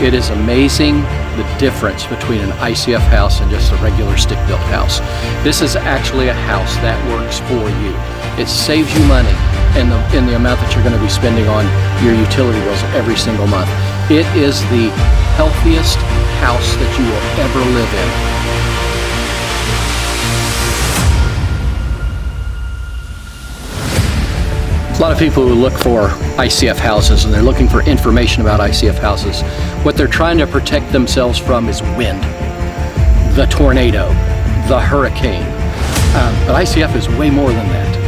It is amazing the difference between an ICF house and just a regular stick-built house. This is actually a house that works for you. It saves you money in the amount that you're going to be spending on your utility bills every single month. It is the healthiest house that you will ever live in. A lot of people who look for ICF houses, and they're looking for information about ICF houses, what they're trying to protect themselves from is wind, the tornado, the hurricane. But ICF is way more than that.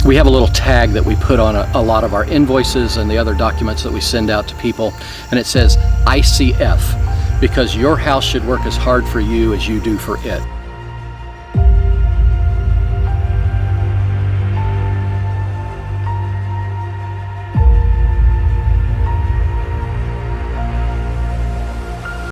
We have a little tag that we put on a lot of our invoices and the other documents that we send out to people, and it says ICF, because your house should work as hard for you as you do for it.